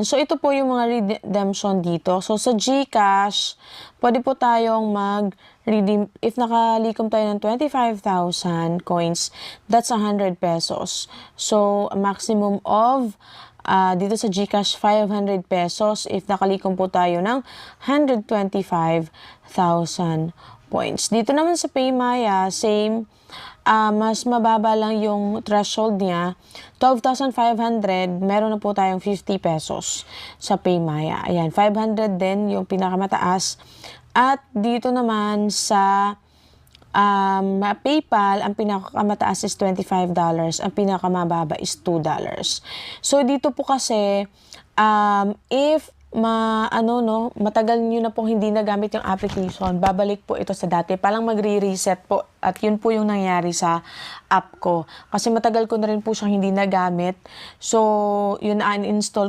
So, ito po yung mga redemption dito. So, sa GCash, pwede po tayong mag-redeem. If nakalikom tayo ng 25,000 coins, that's 100 pesos. So, a maximum of, dito sa GCash, 500 pesos. If nakalikom po tayo ng 125,000 points. Dito naman sa PayMaya, same. Mas mababa lang yung threshold niya, 12,500, meron na po tayong 50 pesos sa PayMaya. Ayan, 500 din yung pinakamataas. At dito naman sa PayPal, ang pinakamataas is $25, ang pinakamababa is $2. So, dito po kasi, if matagal nyo na pong hindi nagamit yung application, babalik po ito sa dati. Palang magre-reset po. At yun po yung nangyari sa app ko. Kasi matagal ko na rin po siyang hindi nagamit. So, yun na uninstall ko.